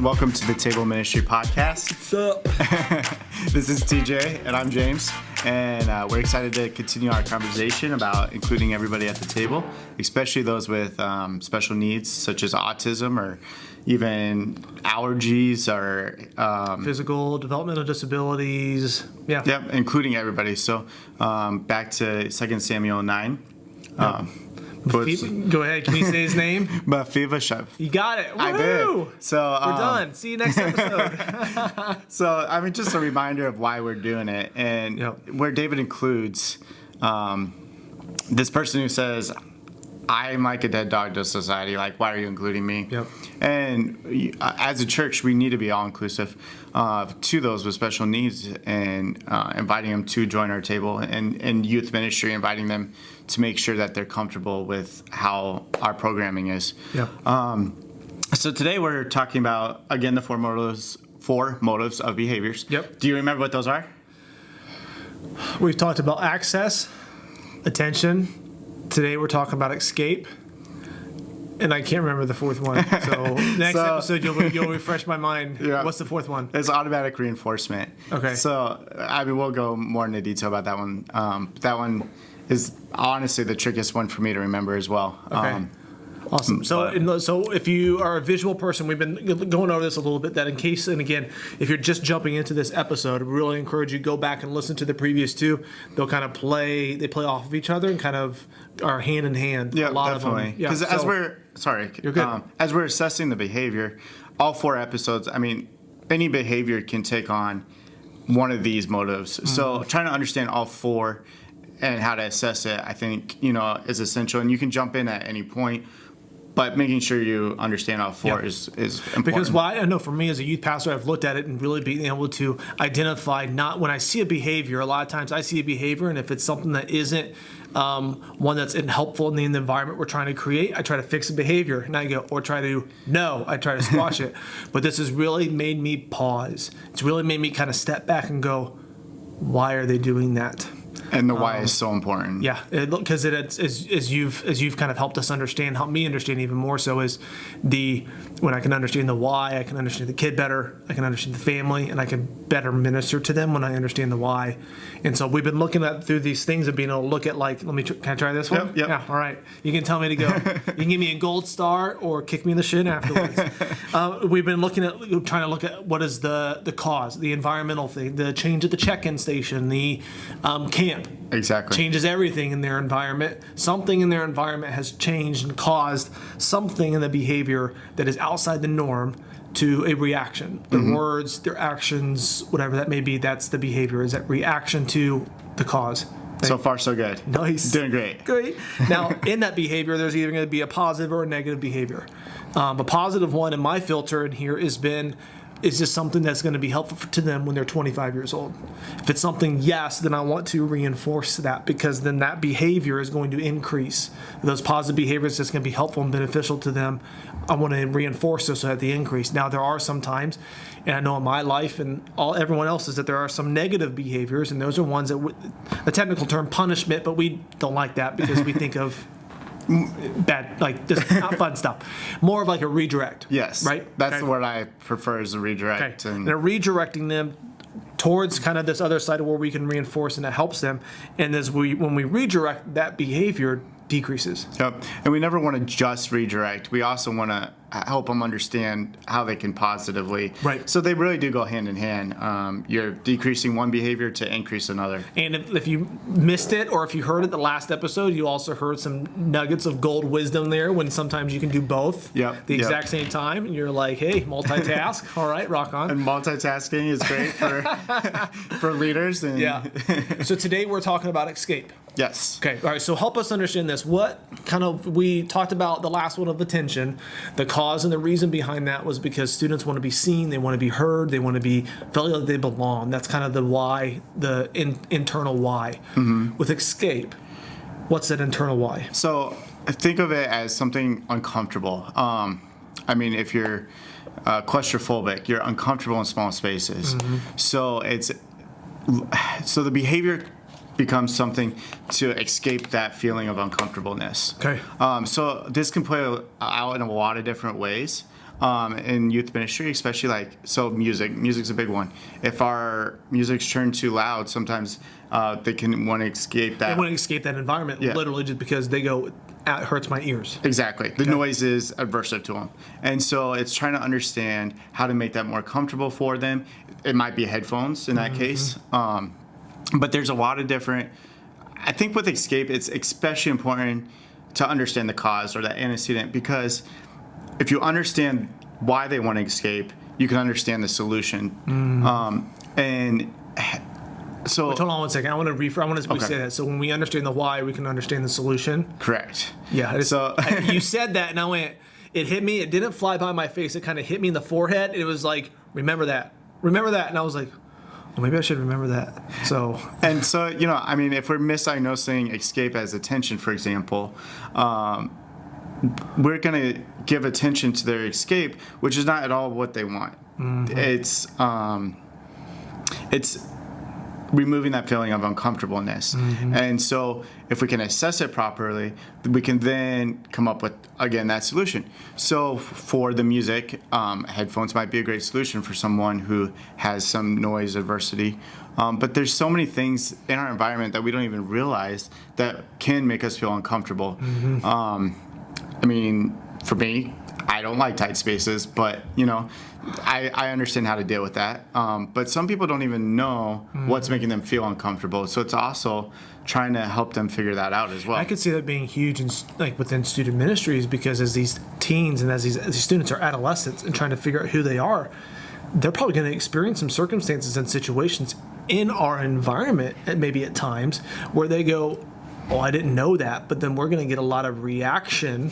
everyone. Welcome to the Table Ministry Podcast. What's up? This is TJ, and I'm James, and we're excited to continue our conversation about including everybody at the table, especially those with special needs such as autism or even allergies or Physical, developmental disabilities. Yeah. Yep, including everybody. So back to 2 Samuel 9. Go ahead. Can you say his name? Mephibosheth. You got it. Woo-hoo! I did. So we're done. See you next episode. So, I mean, just a reminder of why we're doing it. And where David includes this person who says, I'm like a dead dog to society. Like, why are you including me? Yep. And as a church, we need to be all-inclusive to those with special needs and inviting them to join our table, and youth ministry, inviting them to make sure that they're comfortable with how our programming is. Yep. So today we're talking about, again, the four motives of behaviors. Yep. Do you remember what those are? We've talked about access, attention. Today we're talking about escape. And I can't remember the fourth one. So next episode you'll refresh my mind. Yeah. What's the fourth one? It's automatic reinforcement. Okay. So I mean, we'll go more into detail about that one. That one is honestly the trickiest one for me to remember as well. Okay. Awesome. So if you are a visual person, we've been going over this a little bit, that in case, and again, if you're just jumping into this episode, I really encourage you to go back and listen to the previous two. They'll kind of play off of each other and kind of are hand in hand. Yeah, a lot definitely. of them. Yeah, because you're good. As we're assessing the behavior, all four episodes, I mean, any behavior can take on one of these motives. Mm-hmm. So trying to understand all four and how to assess it, I think, is essential. And you can jump in at any point, but making sure you understand all four is important. Because I know for me as a youth pastor, I've looked at it and really being able to identify, not when I see a behavior, a lot of times I see a behavior, and if it's something that isn't one that's helpful in the environment we're trying to create, I try to fix the behavior, and I try to squash it. But this has really made me pause. It's really made me kind of step back and go, why are they doing that? And the why is so important. Yeah, because as you've kind of helped us understand, helped me understand even more so, is when I can understand the why, I can understand the kid better, I can understand the family, and I can better minister to them when I understand the why. And so we've been looking at through these things and being able to look at, like, can I try this one? Yep. Yeah, all right. You can tell me to go. You can give me a gold star or kick me in the shin afterwards. We've been trying to look at what is the cause, the environmental thing, the change at the check-in station, the camp. Exactly. Changes everything in their environment. Something in their environment has changed and caused something in the behavior that is outside the norm to a reaction. Their words, their actions, whatever that may be, that's the behavior, is that reaction to the cause. So far, so good. Nice. Doing great. Great. Now, in that behavior, there's either going to be a positive or a negative behavior. A positive one in my filter in here is just something that's going to be helpful to them when they're 25 years old. If it's something, yes, then I want to reinforce that, because then that behavior is going to increase. Those positive behaviors that's going to be helpful and beneficial to them, I want to reinforce those at the increase. Now, there are some times, and I know in my life and everyone else's, that there are some negative behaviors, and those are ones that, a technical term, punishment, but we don't like that because we think of bad, like just not fun stuff. More of like a redirect. Yes. Right? That's the word I prefer, is a redirect. Okay. And they're redirecting them towards kind of this other side of where we can reinforce, and it helps them. And when we redirect, that behavior decreases. Yep. And we never want to just redirect. We also want to help them understand how they can positively. Right. So they really do go hand in hand. You're decreasing one behavior to increase another. And if you missed it, or if you heard it the last episode, you also heard some nuggets of gold wisdom there, when sometimes you can do both the exact same time. And you're like, hey, multitask. All right, rock on. And multitasking is great for leaders. And So today we're talking about escape. Yes. Okay. All right. So help us understand this. We talked about the last one of attention. The cause and the reason behind that was because students want to be seen, they want to be heard, they want to be feel like they belong. That's kind of the why, the internal why. With escape, what's that internal why? So think of it as something uncomfortable. I mean, if you're claustrophobic, you're uncomfortable in small spaces. So the behavior becomes something to escape that feeling of uncomfortableness. Okay. So this can play out in a lot of different ways. in youth ministry, especially like, so music's a big one. If our music's turned too loud, sometimes they can want to escape that. They want to escape that environment, Yeah. literally just because they go, it hurts my ears. Exactly. The noise is aversive to them. And so it's trying to understand how to make that more comfortable for them. It might be headphones in that case. But there's a lot of different, I think with escape, it's especially important to understand the cause or the antecedent, because if you understand why they want to escape, you can understand the solution. And so, Hold on one second. I want to say that. So when we understand the why, we can understand the solution. correct. Yeah. So You said that, and I went. It hit me. It didn't fly by my face. It kind of hit me in the forehead. It was like, remember that, and I was like, well, maybe I should remember that. So And so, I mean, if we're misdiagnosing escape as attention, for example, we're going to give attention to their escape, which is not at all what they want. It's removing that feeling of uncomfortableness. And so if we can assess it properly, we can then come up with, again, that solution. So for the music, headphones might be a great solution for someone who has some noise adversity. But there's so many things in our environment that we don't even realize that can make us feel uncomfortable. I mean, for me, I don't like tight spaces, but I understand how to deal with that. But some people don't even know what's making them feel uncomfortable. So it's also trying to help them figure that out as well. I could see that being huge in like within student ministries, because as these teens and as these students are adolescents and trying to figure out who they are, they're probably going to experience some circumstances and situations in our environment, and maybe at times, where they go, "Oh, I didn't know that," but then we're going to get a lot of reaction.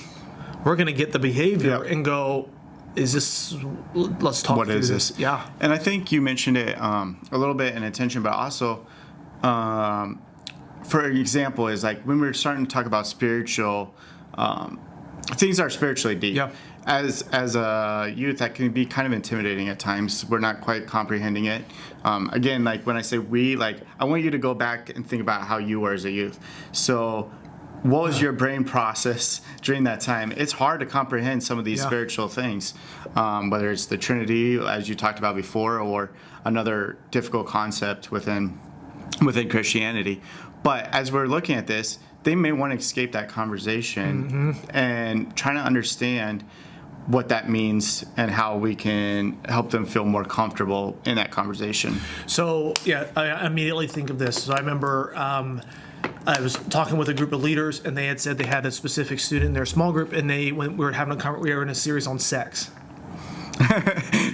We're going to get the behavior and go, "Is this? Let's talk What through is this." this? Yeah. And I think you mentioned it a little bit in attention, but also, for example, is like when we're starting to talk about spiritual things that are spiritually deep. Yeah. As a youth, that can be kind of intimidating at times. We're not quite comprehending it. Again, like when I say we, like I want you to go back and think about how you were as a youth. So, what was your brain process during that time? It's hard to comprehend some of these spiritual things, whether it's the Trinity, as you talked about before, or another difficult concept within Christianity. But as we're looking at this, they may want to escape that conversation and trying to understand what that means and how we can help them feel more comfortable in that conversation. So yeah, I immediately think of this. So I remember I was talking with a group of leaders, and they had said they had a specific student in their small group, and we were in a series on sex.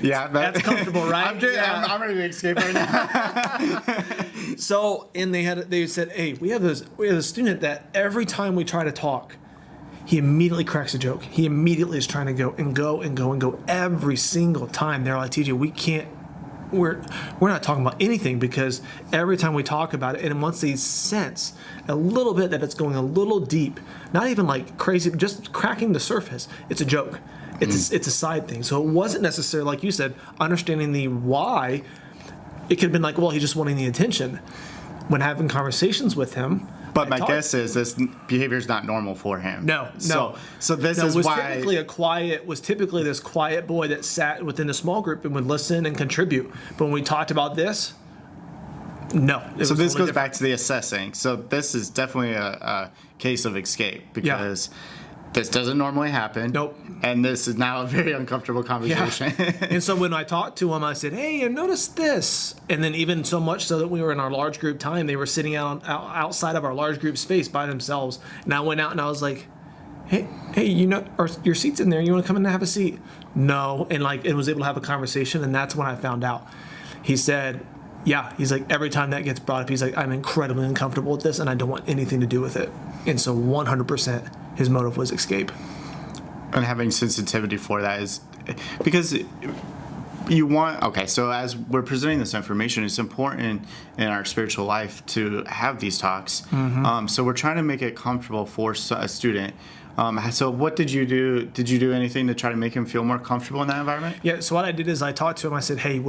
Yeah, That's comfortable, right? I'm ready to escape right now. So, and they said, "Hey, we have a student that every time we try to talk, he immediately cracks a joke. He immediately is trying to go every single time." They're like, "TJ, we can't. We're not talking about anything, because every time we talk about it, and once they sense a little bit that it's going a little deep, not even like crazy, just cracking the surface, it's a joke. It's a side thing." So it wasn't necessarily, like you said, understanding the why. It could have been like, well, he's just wanting the attention. When having conversations with him, But my guess is this behavior is not normal for him. No. So this No, is was why. typically this quiet boy that sat within the small group and would listen and contribute. But when we talked about this, no. So this goes back to the assessing. So this is definitely a case of escape, because this doesn't normally happen. Nope. And this is now a very uncomfortable conversation. And so when I talked to him, I said, "Hey, I noticed this." And then even so much so that we were in our large group time, they were sitting outside of our large group space by themselves. And I went out and I was like, hey, your seat's in there. You want to come in and have a seat? No. And was able to have a conversation. And that's when I found out. He said, yeah, he's like, every time that gets brought up, he's like, I'm incredibly uncomfortable with this and I don't want anything to do with it. And so 100% his motive was escape. And having sensitivity for that is because you want, okay, so as we're presenting this information, it's important in our spiritual life to have these talks. So we're trying to make it comfortable for a student So what did you do? Did you do anything to try to make him feel more comfortable in that environment? Yeah, so what I did is I talked to him. I said, "Hey,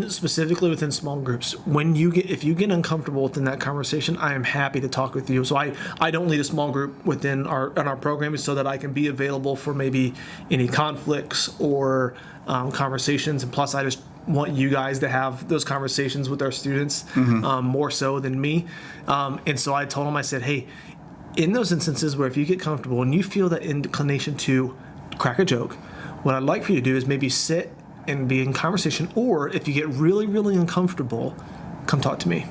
specifically within small groups, if you get uncomfortable within that conversation, I am happy to talk with you." So I don't lead a small group within our program so that I can be available for maybe any conflicts or conversations. And plus, I just want you guys to have those conversations with our students more so than me. And so I told him, I said, "Hey, in those instances where if you get comfortable and you feel that inclination to crack a joke, what I'd like for you to do is maybe sit and be in conversation, or if you get really, really uncomfortable, come talk to me.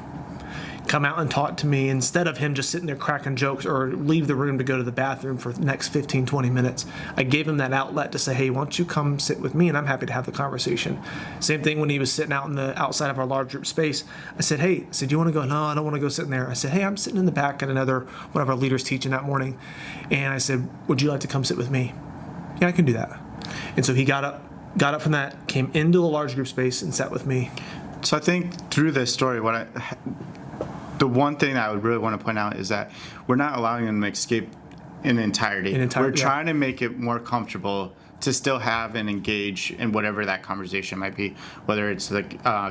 Come out and talk to me instead of him just sitting there cracking jokes or leave the room to go to the bathroom for the next 15, 20 minutes. I gave him that outlet to say, "Hey, why don't you come sit with me and I'm happy to have the conversation." Same thing when he was sitting out in the outside of our large group space. I said, "Hey," I said, "Do you want to go?" "No, I don't want to go sit in there." I said, "Hey, I'm sitting in the back at one of our leaders teaching that morning." And I said, "Would you like to come sit with me?" "Yeah, I can do that." And so he got up from that, came into the large group space and sat with me. So I think through this story, the one thing that I would really want to point out is that we're not allowing them to escape in entirety. We're trying to make it more comfortable to still have and engage in whatever that conversation might be, whether it's the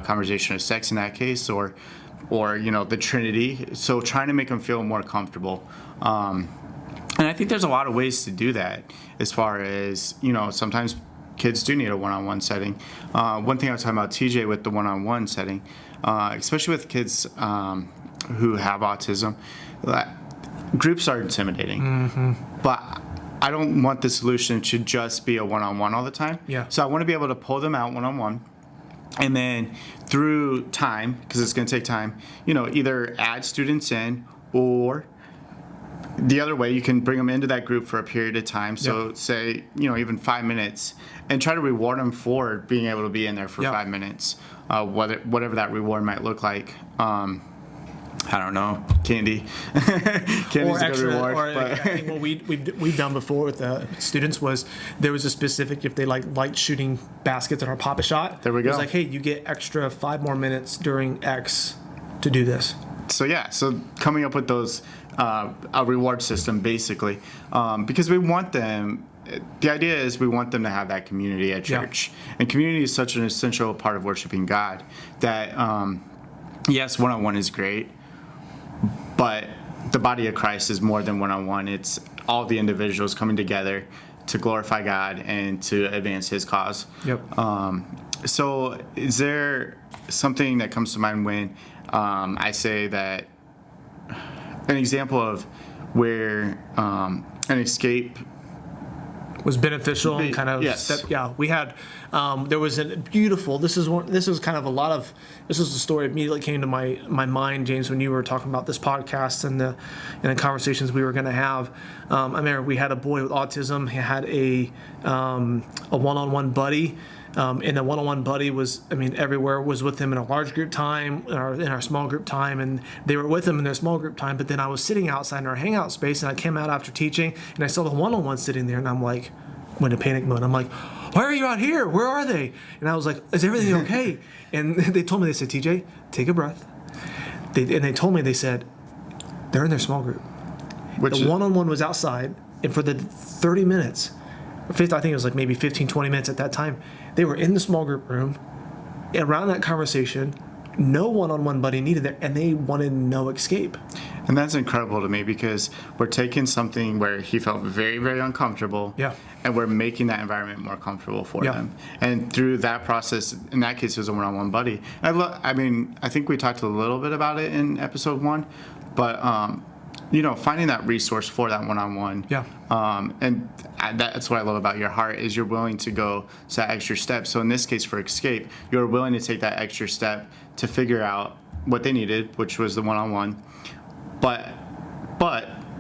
conversation of sex in that case or the Trinity. So trying to make them feel more comfortable. And I think there's a lot of ways to do that as far as, sometimes kids do need a one-on-one setting. One thing I was talking about, TJ, with the one-on-one setting, especially with kids who have autism, groups are intimidating. But I don't want the solution to just be a one-on-one all the time. Yeah. So I want to be able to pull them out one-on-one. And then through time, because it's going to take time, either add students in, or the other way, you can bring them into that group for a period of time. So say, even 5 minutes, and try to reward them for being able to be in there for 5 minutes, whatever that reward might look like. I don't know, candy. Candy's a good reward. I think what we've done before with the students was there was a specific, if they liked shooting baskets in our Papa Shot. There we go. It was like, hey, you get extra 5 more minutes during X to do this. So coming up with those, a reward system basically, because we want them. The idea is we want them to have that community at church, and community is such an essential part of worshiping God that yes, one-on-one is great, but the body of Christ is more than one-on-one. It's all the individuals coming together to glorify God and to advance His cause. Yep. So is there something that comes to mind when I say that an example of where an escape was beneficial and kind of we had there was a beautiful this is the story that immediately came to my mind, James, when you were talking about this podcast and the conversations we were going to have. I remember we had a boy with autism. He had a one-on-one buddy, and the one-on-one buddy was everywhere, was with him in a large group time, in our small group time, and they were with him in their small group time. But then I was sitting outside in our hangout space, and I came out after teaching, and I saw the one-on-one sitting there, and I'm like, went into panic mode. I'm like, "Why are you out here? Where are they?" And I was like, "Is everything okay?" And they told me, they said, "TJ, take a breath." They told me, they said, they're in their small group. The one-on-one was outside, and for the 30 minutes, I think it was like maybe 15, 20 minutes at that time, they were in the small group room, around that conversation, no one-on-one buddy needed there, and they wanted no escape. And that's incredible to me, because we're taking something where he felt very, very uncomfortable, and we're making that environment more comfortable for them. And through that process, in that case, it was a one-on-one buddy. I think we talked a little bit about it in episode 1, but finding that resource for that one-on-one. And that's what I love about your heart, is you're willing to go to that extra step. So in this case, for escape, you're willing to take that extra step to figure out what they needed, which was the one-on-one, but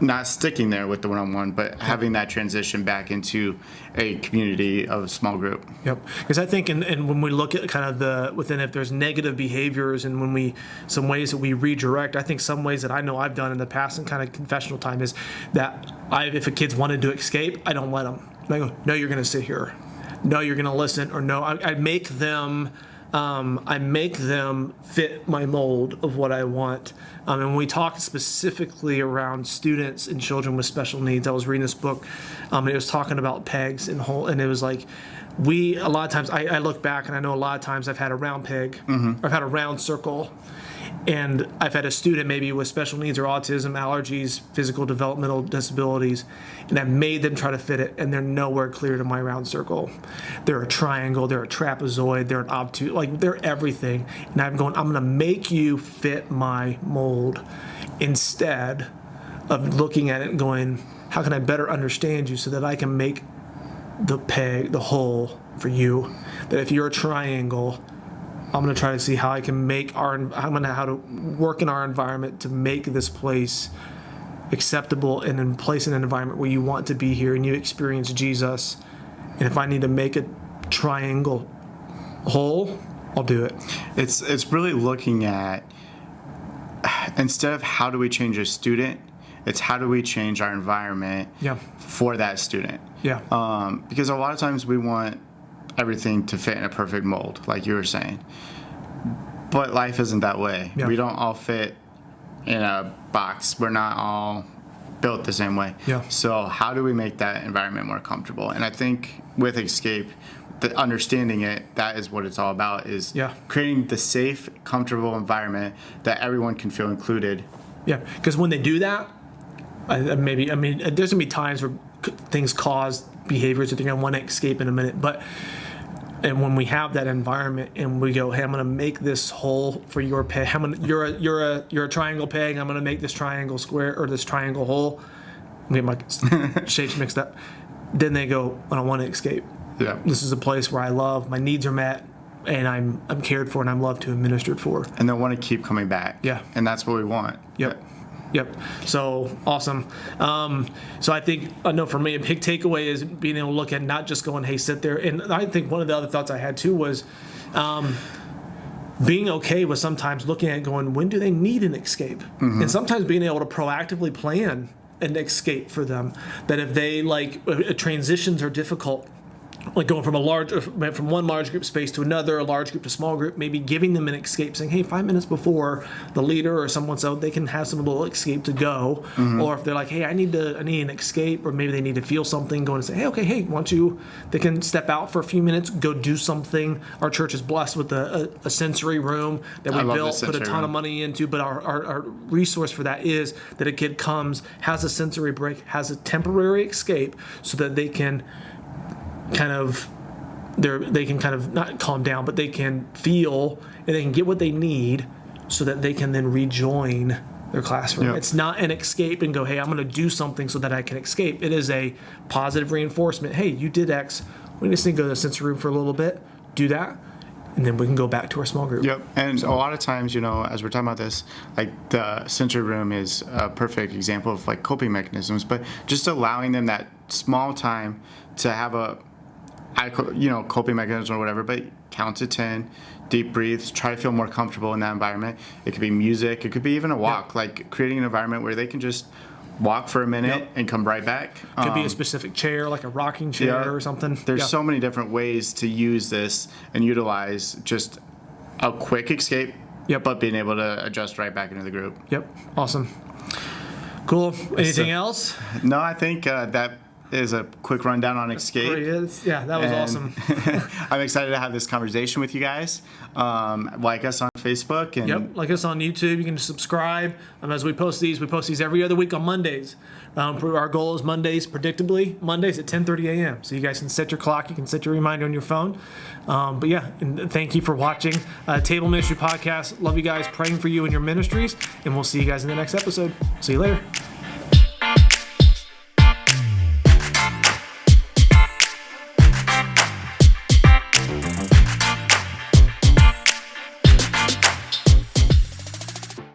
not sticking there with the one-on-one, but having that transition back into a community of small group. Yep. Because I think, and when we look at kind of within, if there's negative behaviors, and some ways that we redirect, I think some ways that I know I've done in the past in kind of confessional time is that if a kid's wanted to escape, I don't let them. I go, "No, you're going to sit here. No, you're going to listen," or "No." I make them I make them fit my mold of what I want. And when we talk specifically around students and children with special needs, I was reading this book, and it was talking about pegs and it was like, a lot of times, I look back and I know a lot of times I've had a round peg, or I've had a round circle, and I've had a student maybe with special needs or autism, allergies, physical developmental disabilities, and I've made them try to fit it, and they're nowhere clear to my round circle. They're a triangle, they're a trapezoid, they're an obtuse, like they're everything. And I'm going to make you fit my mold instead of looking at it and going, how can I better understand you so that I can make the peg, the hole for you, that if you're a triangle, I'm going to try to see how I can make how to work in our environment to make this place acceptable and in place in an environment where you want to be here and you experience Jesus. And if I need to make a triangle hole, I'll do it. It's really looking at, instead of how do we change a student, it's how do we change our environment for that student. Because a lot of times we want everything to fit in a perfect mold, like you were saying. But life isn't that way. We don't all fit in a box. We're not all built the same way. So how do we make that environment more comfortable? And I think with Escape, understanding it, that is what it's all about, is creating the safe, comfortable environment that everyone can feel included. Because when they do that, there's going to be times where things cause behaviors that they're going to want to escape in a minute. And when we have that environment and we go, hey, I'm going to make this hole for your peg. You're a triangle peg. I'm going to make this triangle square or this triangle hole. Get my shapes mixed up. Then they go, I don't want to escape. This is a place where I love, my needs are met, and I'm cared for, and I'm loved to and ministered for. And they want to keep coming back. And that's what we want. So awesome. So I think, I know for me, a big takeaway is being able to look at not just going, hey, sit there. And I think one of the other thoughts I had too was being okay with sometimes looking at going, when do they need an escape? And sometimes being able to proactively plan an escape for them. That if they transitions are difficult, like going from one large group space to another, a large group to small group, maybe giving them an escape, saying, hey, 5 minutes before the leader or someone, so they can have some little escape to go. Or if they're like, hey, I need an escape, or maybe they need to feel something, go and say, hey, they can step out for a few minutes, go do something. Our church is blessed with a sensory room that we built, put a ton of money into, but our resource for that is that a kid comes, has a sensory break, has a temporary escape, so that they can not calm down, but they can feel and they can get what they need so that they can then rejoin their classroom. It's not an escape and go, hey, I'm going to do something so that I can escape. It is a positive reinforcement. Hey, you did X. We just need to go to the sensory room for a little bit, do that, and then we can go back to our small group. And a lot of times, as we're talking about this, like the sensory room is a perfect example of like coping mechanisms, but just allowing them that small time to have coping mechanism or whatever, but count to 10, deep breathes, try to feel more comfortable in that environment. It could be music, it could be even a walk, like creating an environment where they can just walk for a minute and come right back. Could be a specific chair, like a rocking chair or something. There's so many different ways to use this and utilize just a quick escape, but being able to adjust right back into the group. Awesome. Cool. Anything else? No, I think that is a quick rundown on Escape. That was awesome. I'm excited to have this conversation with you guys. Like us on Facebook. And like us on YouTube. You can subscribe. As we post these every other week on Mondays. Our goal is Mondays at 10:30 a.m. So you guys can set your clock. You can set your reminder on your phone. And thank you for watching Table Ministry Podcast. Love you guys. Praying for you and your ministries. And we'll see you guys in the next episode. See you later.